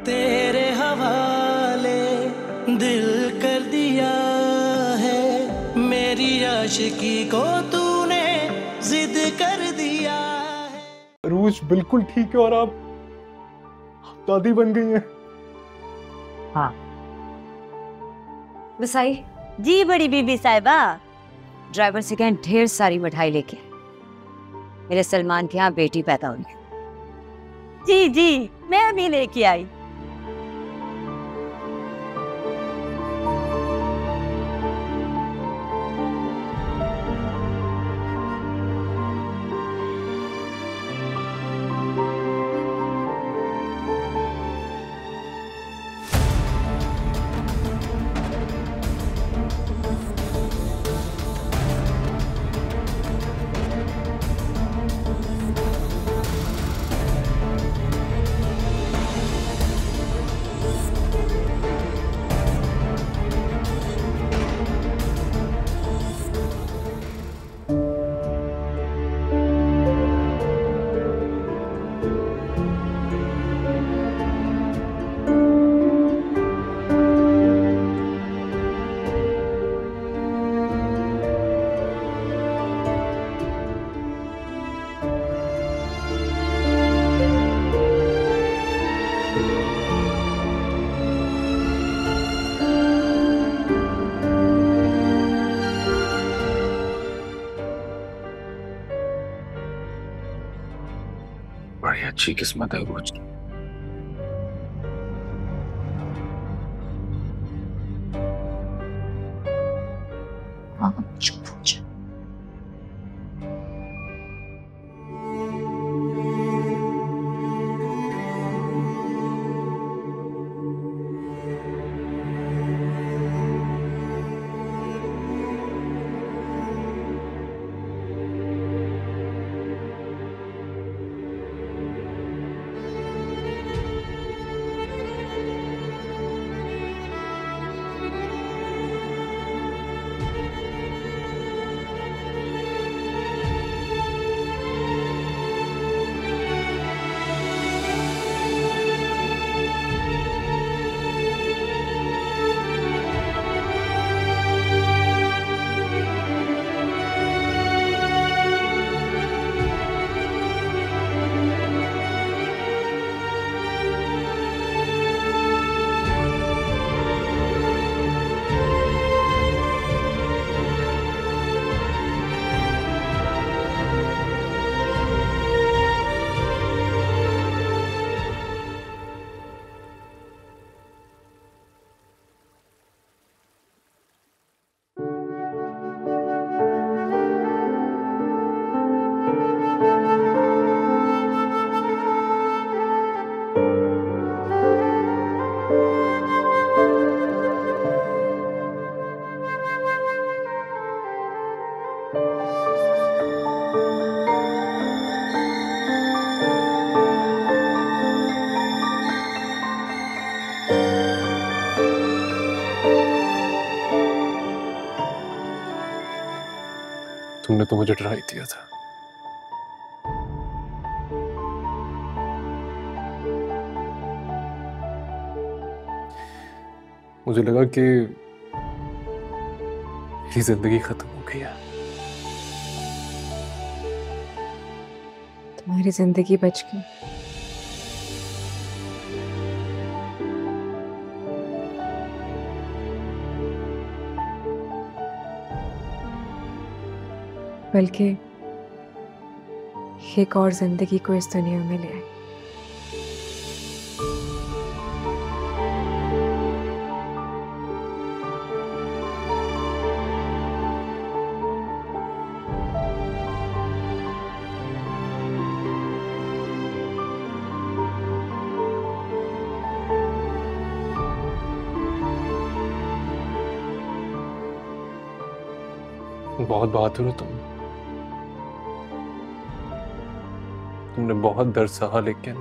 तेरे हवाले दिल कर दिया है, मेरी आशिकी को तूने जिद कर दिया है। रूज बिल्कुल ठीक है और आप दादी बन गई हैं। हाँ बसाई जी, बड़ी बीबी साहिबा ड्राइवर से कहें ढेर सारी मिठाई लेके मेरे सलमान के यहाँ बेटी पैदा हुई है। जी जी मैं भी लेके आई। बड़ी अच्छी किस्मत है रोज। हाँ चुप हो जा। तुमने तो मुझे डरा ही दिया था। मुझे लगा कि मेरी जिंदगी खत्म हो गई है। तुम्हारी जिंदगी बच गई। बल्कि एक और जिंदगी को इस दुनिया में ले आई। बहुत बहादुर हो तुमने बहुत दर्द सहा, लेकिन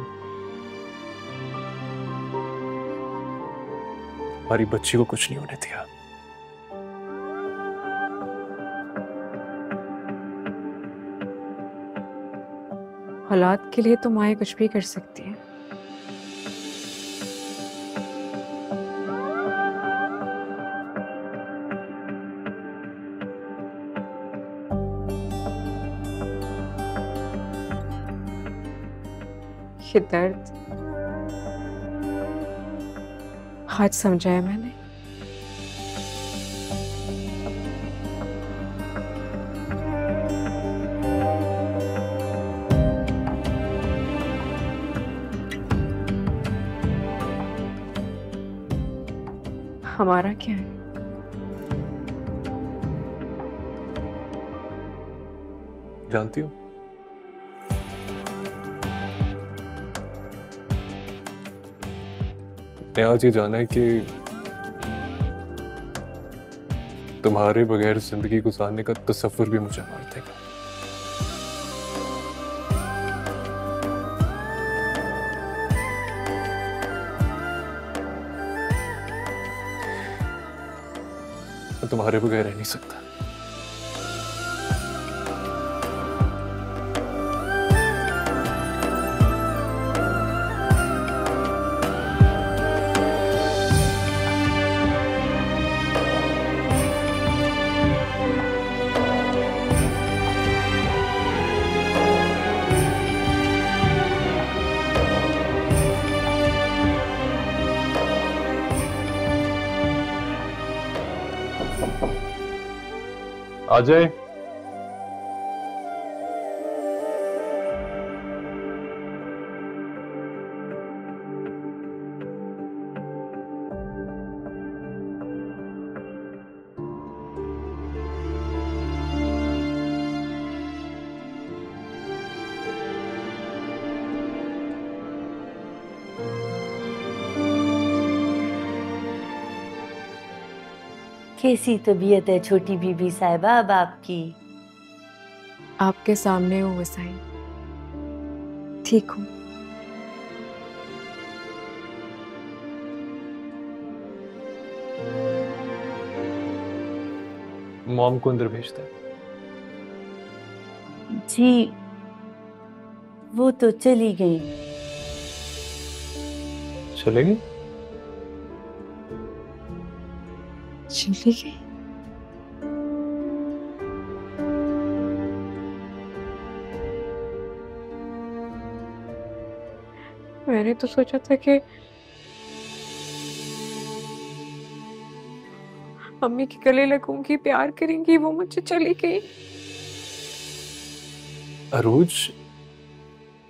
हमारी बच्ची को कुछ नहीं होने दिया। औलाद के लिए तो माएँ कुछ भी कर सकती हैं, ये दर्द आज समझा है मैंने। हमारा क्या है? जानती हो, मैंने आज ये जाना है कि तुम्हारे बगैर जिंदगी गुजारने का तसव्वुर भी मुझे मार देगा। मैं तुम्हारे बगैर रह नहीं सकता। आ जाए। कैसी तबीयत है छोटी बीबी साहिबा अब आपकी? आपके सामने हूँ वसाई, ठीक हूँ। मॉम को अंदर भेजता है। जी वो तो चली गई। चलेगी? चली गई? मैंने तो सोचा था कि मम्मी के गले लगूंगी, प्यार करेंगी, वो मुझसे चली गई। अरूज,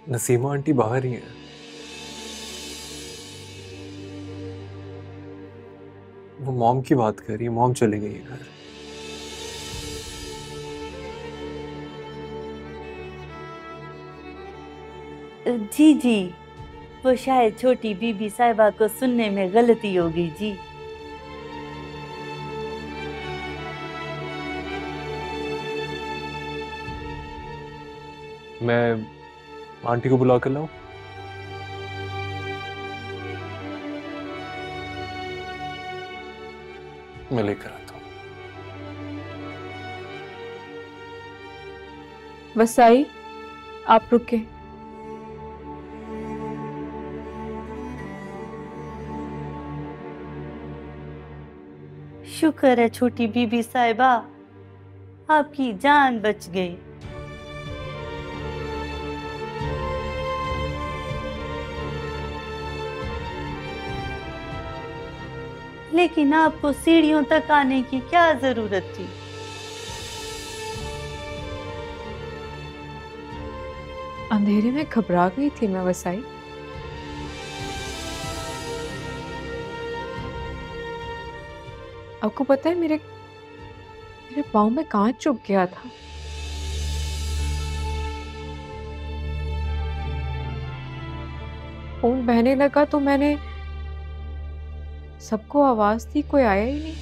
नसीमा आंटी बाहर ही है। वो मॉम की बात कर रही है। मॉम चली गई है घर। जी जी, वो शायद छोटी बीबी साहिबा को सुनने में गलती होगी जी। मैं आंटी को बुला कर लाऊं? मैं लेकर आता हूं। वसाई, आप रुके। शुक्र है छोटी बीबी साहिबा, आपकी जान बच गई। लेकिन आपको सीढ़ियों तक आने की क्या जरूरत थी? अंधेरे में घबरा गई थी मैं वसाई। आपको पता है मेरे पाँव में कांच चुभ गया था। खून बहने लगा तो मैंने सबको आवाज दी, कोई आया ही नहीं।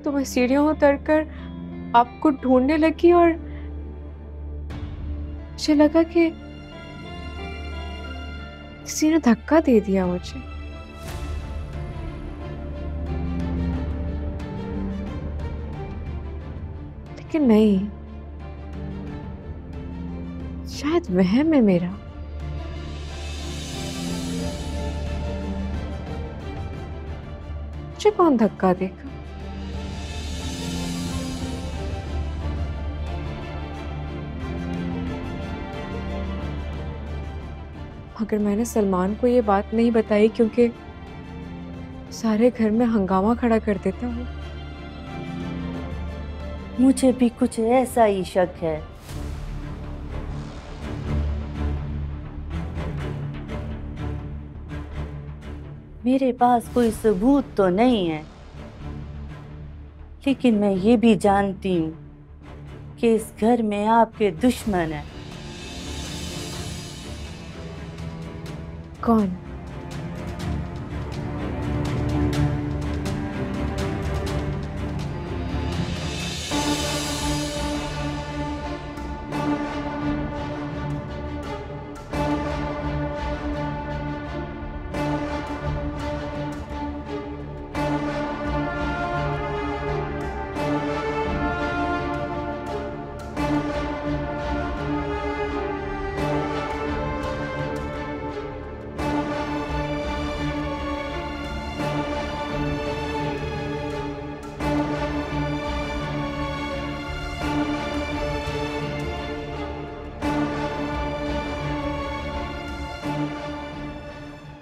तो मैं सीढ़ियों उतरकर आपको ढूंढने लगी और मुझे लगा कि किसी ने धक्का दे दिया मुझे। लेकिन नहीं, शायद वहम है मेरा। मुझे कौन धक्का देगा? मगर मैंने सलमान को ये बात नहीं बताई क्योंकि सारे घर में हंगामा खड़ा कर देता हूँ। मुझे भी कुछ ऐसा ही शक है। मेरे पास कोई सबूत तो नहीं है, लेकिन मैं ये भी जानती हूँ कि इस घर में आपके दुश्मन हैं। कौन?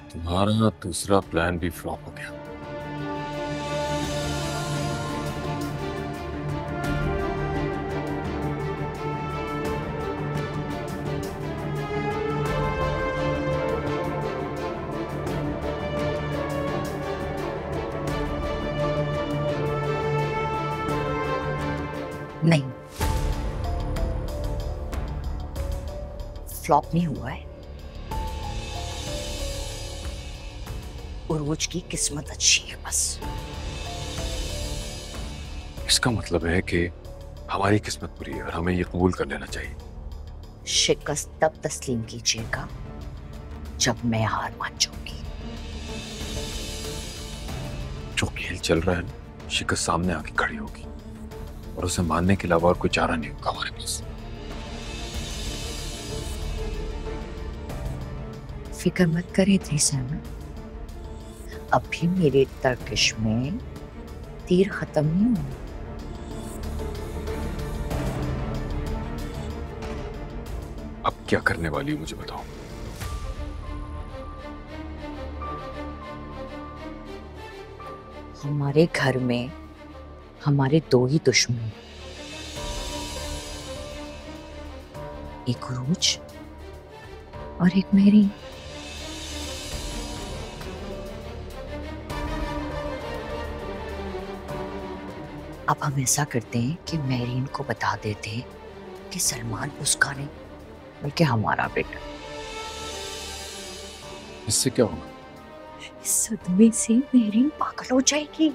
तुम्हारा दूसरा प्लान भी फ्लॉप हो गया। नहीं, फ्लॉप नहीं हुआ है। उरूज की किस्मत अच्छी है बस। इसका मतलब है कि हमारी किस्मत बुरी है और हमें ये कबूल कर लेना चाहिए। शिकस्त तब तस्लीम कीजिएगा जब मैं हार मान जाऊंगी। जो खेल चल रहा है ना, शिकस्त सामने आके खड़ी होगी और उसे मानने के अलावा और कोई चारा नहीं होगा हमारे पास। फिक्र मत करे थी, अभी मेरे तर्कश में तीर खत्म नहीं हुआ। अब क्या करने वाली हो मुझे बताओ। हमारे घर में हमारे दो ही दुश्मन, एक उरूज और एक मेरी। अब हम ऐसा करते हैं कि मेरीन को बता देते हैं कि सलमान उसका नहीं बल्कि हमारा बेटा। इससे क्या होगा? इस सदमे से मेरीन पागल हो जाएगी।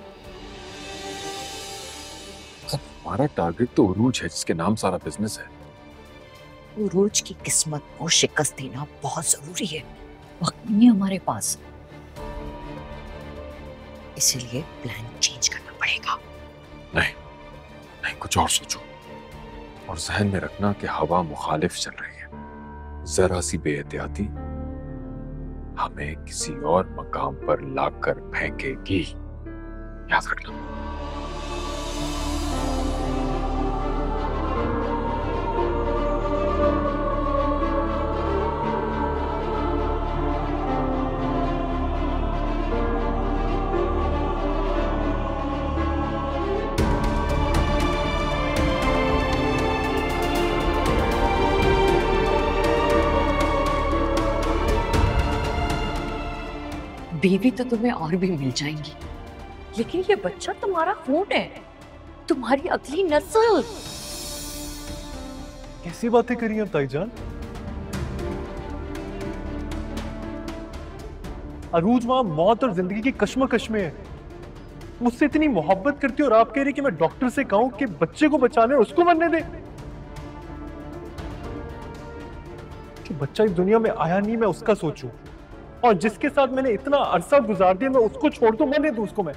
हमारा टारगेट तो उरूज है जिसके नाम सारा बिजनेस है। उरूज की किस्मत को शिकस्त देना बहुत जरूरी है, वक्त नहीं है हमारे पास, इसलिए प्लान चेंज करना पड़ेगा। नहीं नहीं, कुछ और सोचो और जहन में रखना कि हवा मुखालिफ चल रही है। जरा सी बेहतियाती हमें किसी और मकाम पर लाकर फेंकेगी, याद रखना। बीवी तो तुम्हें और भी मिल जाएंगी, लेकिन ये बच्चा तुम्हारा खून है, तुम्हारी अगली नस्ल। कैसी बातें करी हैं ताईजान? अरूज वहां मौत और जिंदगी की कश्मकश में है, मुझसे इतनी मोहब्बत करती है और आप कह रही कि मैं डॉक्टर से कहूं कि बच्चे को बचाने और उसको मरने दे। कि बच्चा इस दुनिया में आया नहीं, मैं उसका सोचूं, और जिसके साथ मैंने इतना अरसा गुजार दिया मैं उसको छोड़ दूं, मरने दूं उसको मैं?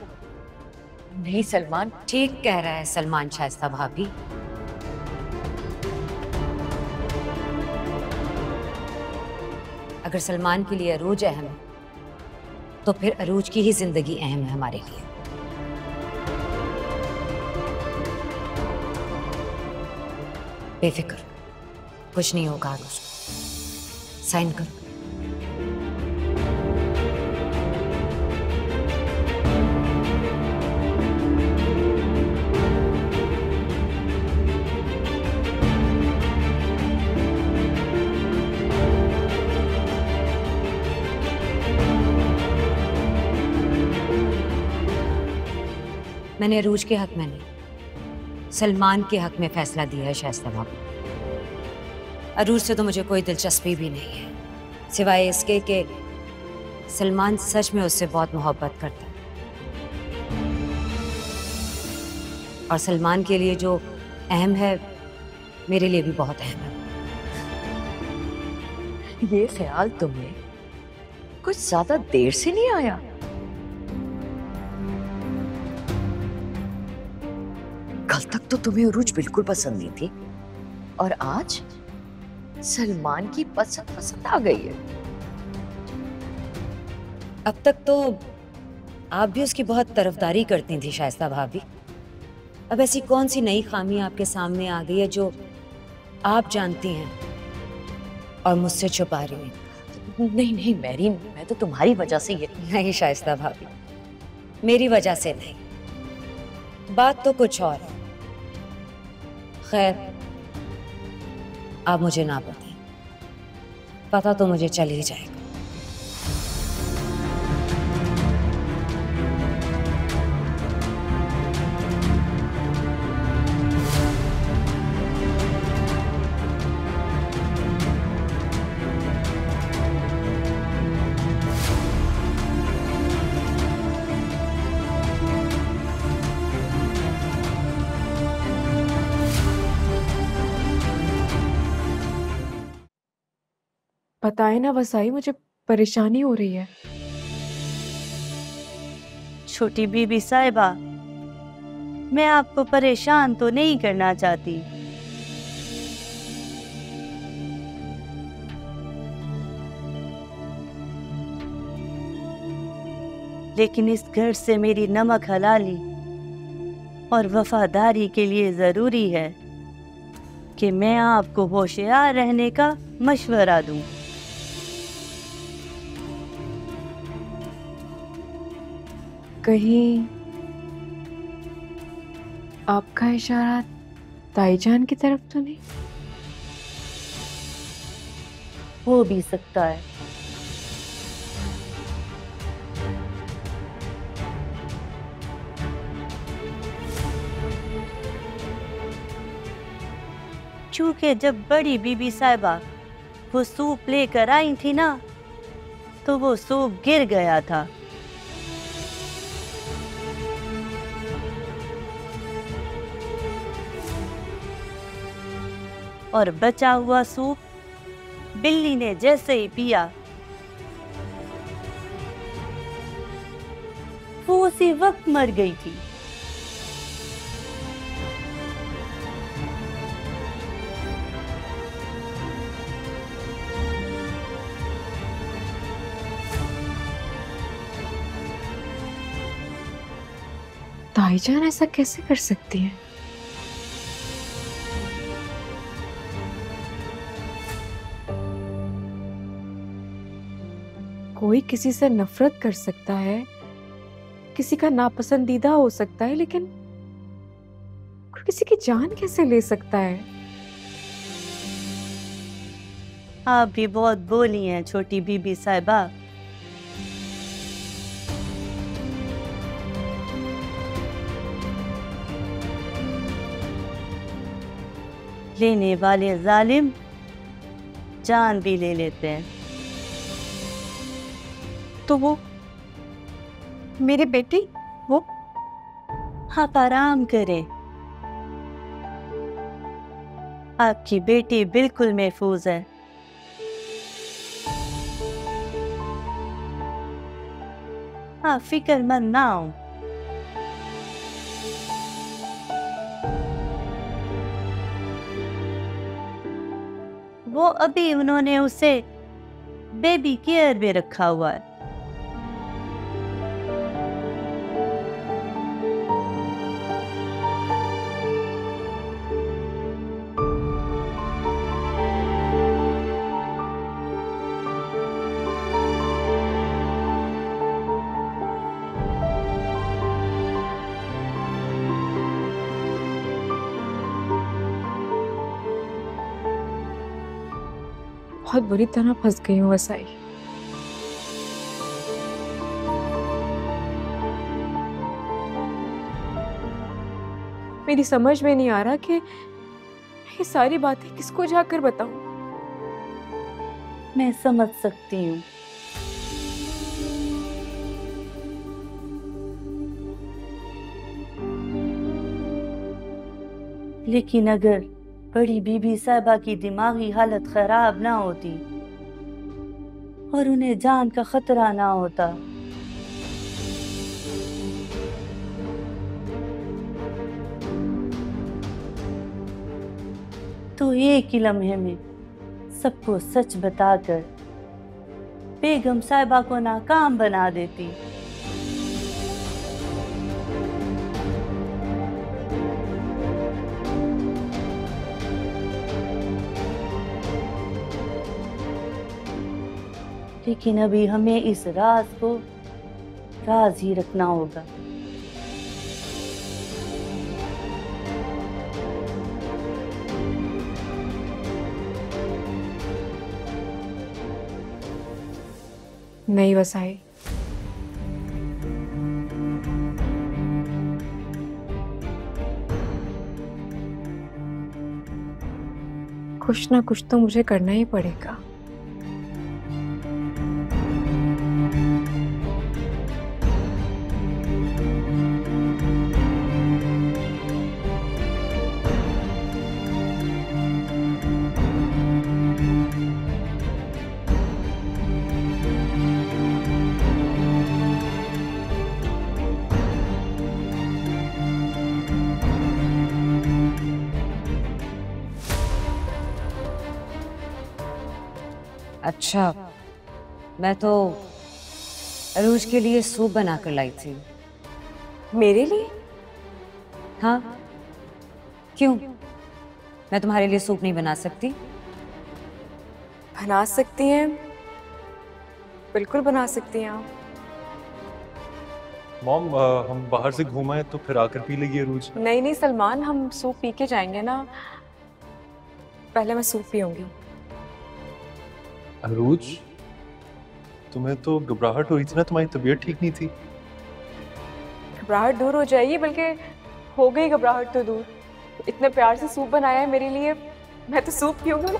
नहीं सलमान, ठीक कह रहा है सलमान शाइस्ता भाभी। अगर सलमान के लिए अरूज अहम है तो फिर अरूज की ही जिंदगी अहम है हमारे लिए। बेफिक्र, कुछ नहीं होगा अरूज को। साइन करो। मैंने अरूज के हक में नहीं, सलमान के हक में फैसला दिया है शाइस्ता भाभी। अरूज से तो मुझे कोई दिलचस्पी भी नहीं है, सिवाय इसके कि सलमान सच में उससे बहुत मोहब्बत करता है, और सलमान के लिए जो अहम है मेरे लिए भी बहुत अहम है। ये ख्याल तुम्हें कुछ ज्यादा देर से नहीं आया? कल तक तो तुम्हें अरूज बिल्कुल पसंद नहीं थी, और आज सलमान की पसंद आ गई है। अब तक तो आप भी उसकी बहुत तरफदारी करती थी शाइस्ता भाभी। अब ऐसी कौन सी नई खामी आपके सामने आ गई है जो आप जानती हैं और मुझसे छुपा रही हैं? नहीं मैरी, मैं तो तुम्हारी वजह से ये नहीं शाइस्ता भाभी, मेरी वजह से नहीं, बात तो कुछ और है। खैर, आप मुझे ना बताएं, पता तो मुझे चल ही जाएगा। बताए ना वसाई, मुझे परेशानी हो रही है। छोटी बीबी साहिबा, मैं आपको परेशान तो नहीं करना चाहती, लेकिन इस घर से मेरी नमक हलाली और वफादारी के लिए जरूरी है कि मैं आपको होशियार रहने का मशवरा दूं। कहीं आपका इशारा ताईजान की तरफ तो नहीं? हो भी सकता है। चूंकि जब बड़ी बीबी साहिबा वो सूप लेकर आई थी ना, तो वो सूप गिर गया था। और बचा हुआ सूप बिल्ली ने जैसे ही पिया, वो उसी वक्त मर गई थी। ताईजान ऐसा कैसे कर सकती है? कोई किसी से नफरत कर सकता है, किसी का नापसंदीदा हो सकता है, लेकिन कोई किसी की जान कैसे ले सकता है? आप भी बहुत बोली हैं छोटी बीबी साहिबा। लेने वाले जालिम जान भी ले लेते हैं। तो वो मेरी बेटी, वो आप आराम करें, आपकी बेटी बिल्कुल महफूज है। आप फिक्रमंद ना हो। वो अभी उन्होंने उसे बेबी केयर में रखा हुआ है। बहुत बुरी तरह फंस गई हूँ वसाई। मेरी समझ में नहीं आ रहा कि ये सारी बातें किसको जाकर बताऊं। मैं समझ सकती हूँ, लेकिन अगर बड़ी बीबी साहिबा की दिमागी हालत खराब ना होती और उन्हें जान का खतरा ना होता तो एक ही लम्हे में सबको सच बताकर बेगम साहिबा को नाकाम बना देती। लेकिन अभी हमें इस राज को राज ही रखना होगा। नहीं वसाई, कुछ ना कुछ तो मुझे करना ही पड़ेगा। अच्छा, मैं तो अरूज के लिए सूप बना कर लाई थी। मेरे लिए? हाँ, क्यों? मैं तुम्हारे लिए सूप नहीं बना सकती? बना सकती हैं, बिल्कुल बना सकती हैं आप। मॉम, हम बाहर से घूम आए तो फिर आकर पी लेगी अरूज। नहीं नहीं सलमान, हम सूप पी के जाएंगे ना, पहले मैं सूप पीऊंगी। अरूज, तुम्हें तो घबराहट हुई थी ना, तुम्हारी तबीयत ठीक नहीं थी। घबराहट दूर हो जाएगी, बल्कि हो गई घबराहट तो दूर। इतने प्यार से सूप बनाया है मेरे लिए, मैं तो सूप पीऊंगी।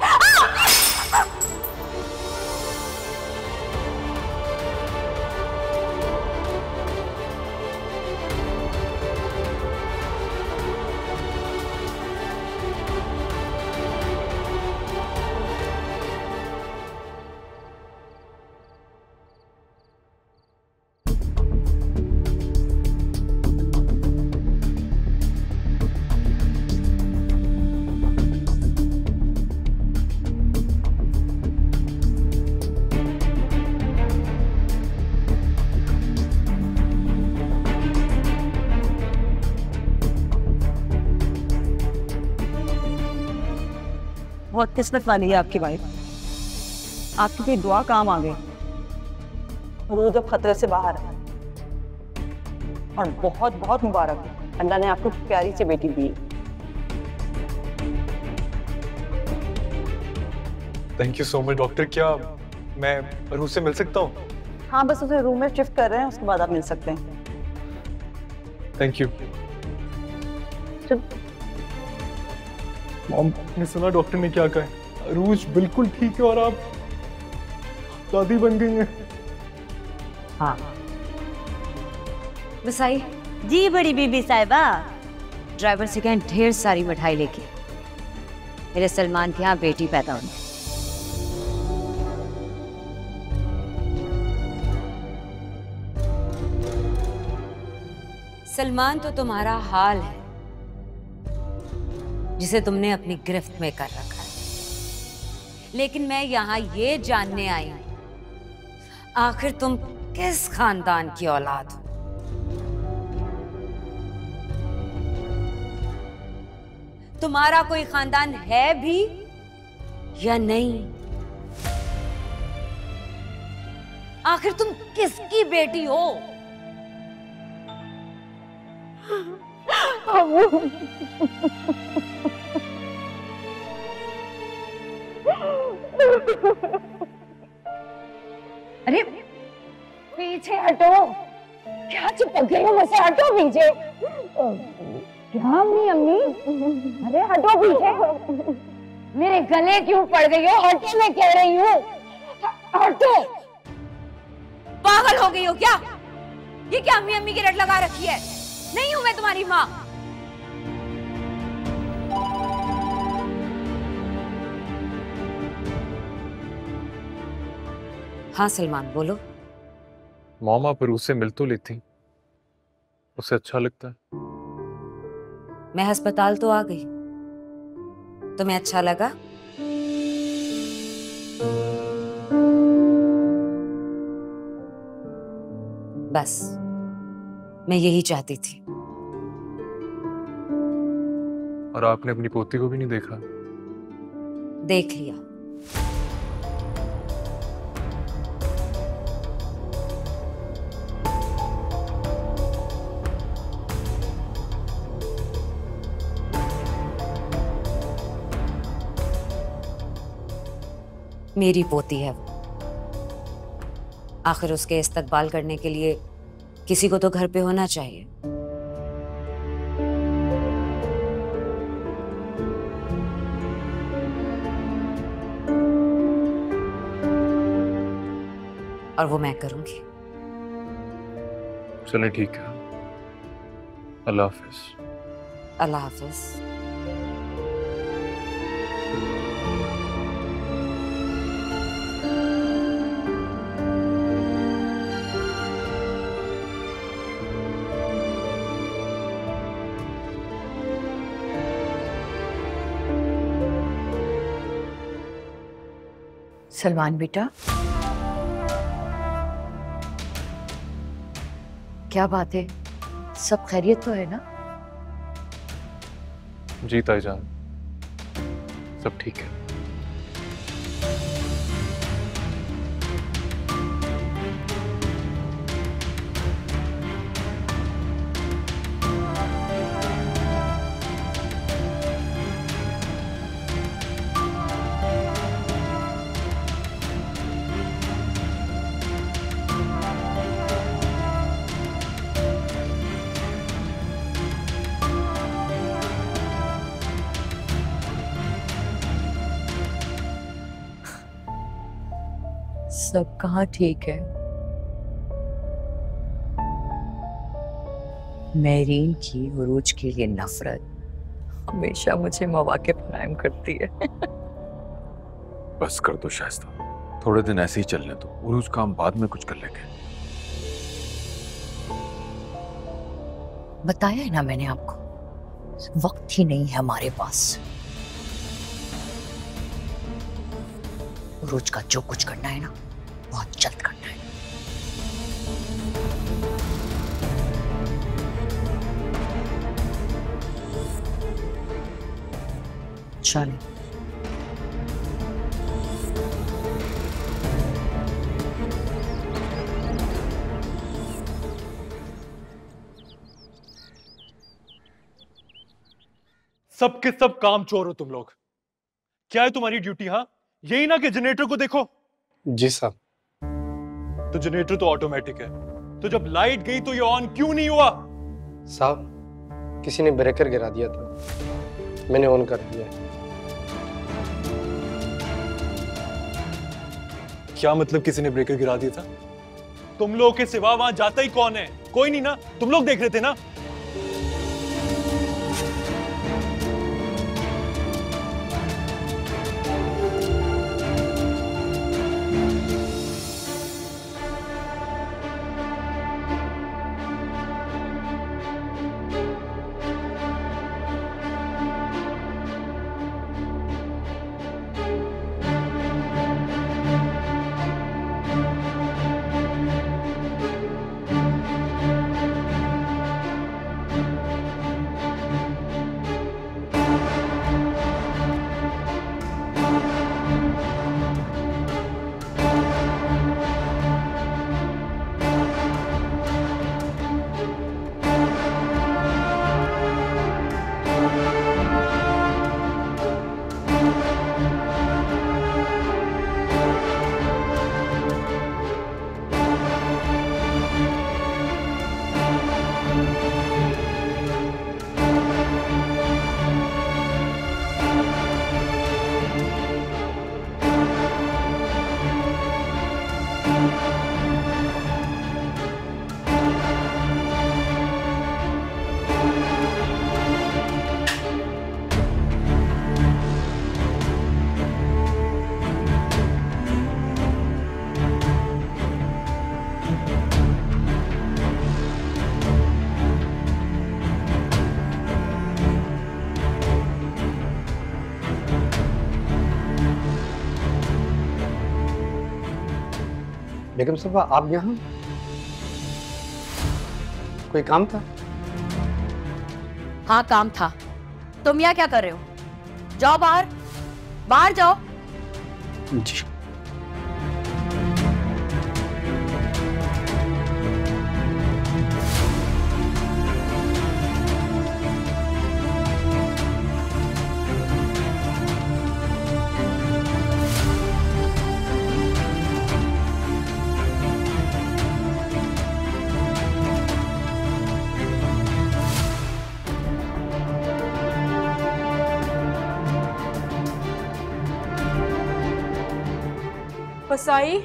बहुत किस्मत वाली है आपकी वाइफ, आपकी कोई दुआ काम आ गई। रोज अब खतरे से बाहर है और बहुत बहुत मुबारक है, अल्लाह ने आपको प्यारी सी बेटी दी। Thank you so much doctor. क्या मैं अरूज से मिल सकता हूँ? हाँ, बस उसे रूम में शिफ्ट कर रहे हैं, उसके बाद आप मिल सकते हैं। Thank you. मॉम, ने सुना डॉक्टर ने क्या कहा है? अरूज बिल्कुल ठीक है और आप दादी बन गई हैं। हाँ। वसाई, जी बड़ी बीबी साहिबा। ड्राइवर से कहें ढेर सारी मिठाई लेके मेरे सलमान के यहाँ बेटी पैदा हुई। सलमान तो तुम्हारा हाल है जिसे तुमने अपनी गिरफ्त में कर रखा है, लेकिन मैं यहाँ ये जानने आई हूं आखिर तुम किस खानदान की औलाद हो। तुम्हारा कोई खानदान है भी या नहीं? आखिर तुम किसकी बेटी हो? अरे पीछे हटो, क्या चिपक गई हो मुझसे? हटो पीछे। क्या अम्मी अम्मी? अरे हटो पीछे, मेरे गले क्यों पड़ गई हो? हटो, मैं कह रही हूँ, हटो। पागल हो गई हो क्या? ये क्या अम्मी अम्मी की रट लगा रखी है? नहीं हूं मैं तुम्हारी माँ। हाँ सलमान बोलो। मॉम आप रूस से मिल तो लेती, उसे अच्छा लगता है। मैं अस्पताल तो आ गई, तुम्हें अच्छा लगा? बस मैं यही चाहती थी। और आपने अपनी पोती को भी नहीं देखा? देख लिया। मेरी पोती है वो। आखिर उसके इस्तकबाल करने के लिए किसी को तो घर पे होना चाहिए। और वो मैं करूंगी। चलें ठीक है, अल्लाह हाफिज। अल्लाह हाफिज। सलमान बेटा, क्या बात है? सब खैरियत तो है ना? जी ताईजान, सब ठीक है। सब कहाँ ठीक है? मेरीन की उरूज के लिए नफरत हमेशा मुझे मौके फराहम करती है। बस कर दो शाइस्ता, थोड़े दिन ऐसे ही चलने दो, उरूज का हम बाद में कुछ कर लेंगे। बताया है ना मैंने आपको, वक्त ही नहीं है हमारे पास। उरूज का जो कुछ करना है ना, बहुत जल्द करना है। चलें। सबके सब काम चोर हो तुम लोग। क्या है तुम्हारी ड्यूटी? हाँ, यही ना कि जनरेटर को देखो। जी साहब। तो जनरेटर तो ऑटोमेटिक है, तो जब लाइट गई तो ये ऑन क्यों नहीं हुआ? साहब, किसी ने ब्रेकर गिरा दिया था, मैंने ऑन कर दिया। क्या मतलब किसी ने ब्रेकर गिरा दिया था? तुम लोग के सिवा वहां जाता ही कौन है? कोई नहीं ना? तुम लोग देख रहे थे ना? बेगम साहबा, आप यहाँ? कोई काम था? हाँ काम था। तुम यहाँ क्या कर रहे हो? जाओ बाहर, बाहर जाओ। जी। बसाई,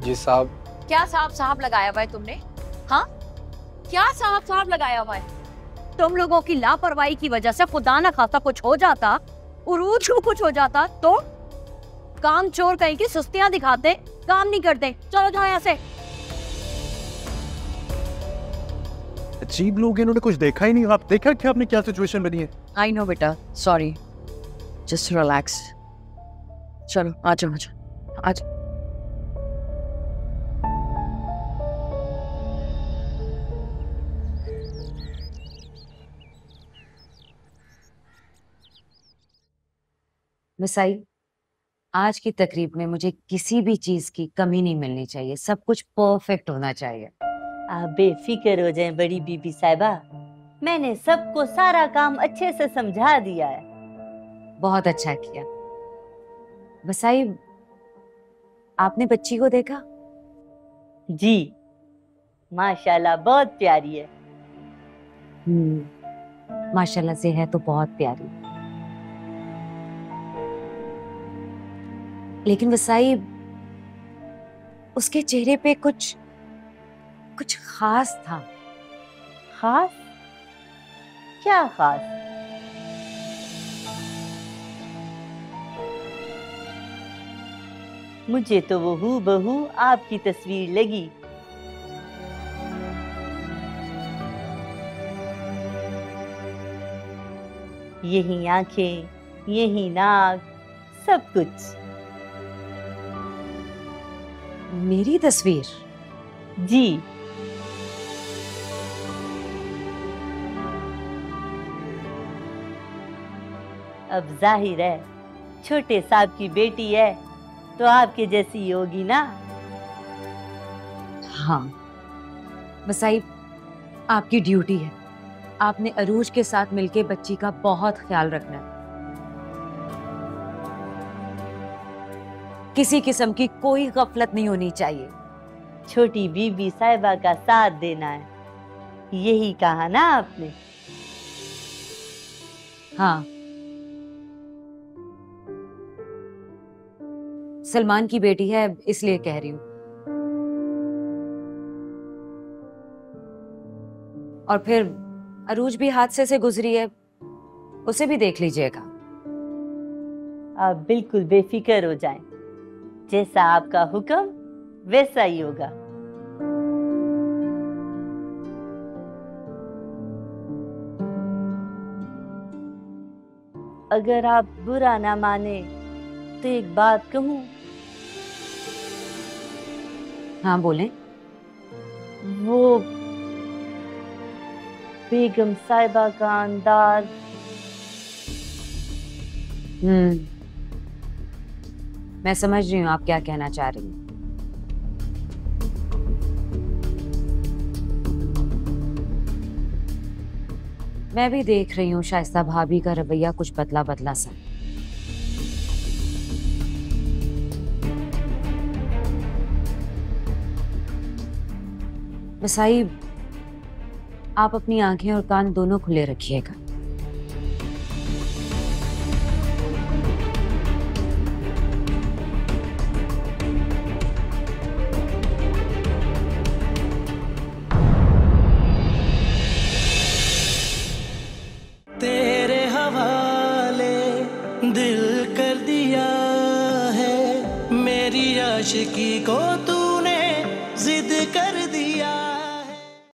जी साहब। क्या साहब साहब लगाया हुआ है तुमने? हाँ, क्या साहब साहब लगाया हुआ है? तुम लोगों की लापरवाही की वजह से खुदा ना खासा कुछ हो जाता, उरूज को कुछ हो जाता तो काम चोर कहीं की सुस्तियां दिखाते, काम नहीं करते। चलो जाओ यहाँ से। अजीब लोग हैं, इन्होंने कुछ देखा ही नहीं। आप देखा क्या आपने क्या सिचुएशन बनी है? आई नो बेटा, सॉरी, जस्ट रिलैक्स। चलो आ जाओ, आ जाओ, आ जाओ। मिसाई, आज की तकरीब में मुझे किसी भी चीज की कमी नहीं मिलनी चाहिए, सब कुछ परफेक्ट होना चाहिए। आप बेफिक्र हो जाएं बड़ी बीबी साहिबा, मैंने सबको सारा काम अच्छे से समझा दिया है। बहुत अच्छा किया। मिसाई, आपने बच्ची को देखा? जी माशाल्लाह बहुत प्यारी है। माशाल्लाह से है तो बहुत प्यारी। लेकिन वसाई, उसके चेहरे पे कुछ खास था। खास? क्या खास? मुझे तो वो हूबहू आपकी तस्वीर लगी। यही आंखें, यही नाक, सब कुछ। मेरी तस्वीर? जी। अब जाहिर है छोटे साहब की बेटी है तो आपके जैसी ही होगी ना? हाँ वसाई, आपकी ड्यूटी है। आपने अरूज के साथ मिलके बच्ची का बहुत ख्याल रखना है। किसी किस्म की कोई गफलत नहीं होनी चाहिए। छोटी बीबी साहिबा का साथ देना है, यही कहा ना आपने? हाँ, सलमान की बेटी है इसलिए कह रही हूँ। और फिर अरूज भी हादसे से गुजरी है, उसे भी देख लीजिएगा। आप बिल्कुल बेफिक्र हो जाएं, जैसा आपका हुक्म वैसा ही होगा। अगर आप बुरा ना माने तो एक बात कहूं? हाँ बोलें। वो बेगम साहिबा का अंदाज। मैं समझ रही हूँ आप क्या कहना चाह रही हैं। मैं भी देख रही हूँ शाइस्ता भाभी का रवैया कुछ बदला बदला सा। वसाई, आप अपनी आंखें और कान दोनों खुले रखिएगा। तेरे हवाले दिल कर दिया है, मेरी आशिकी को तू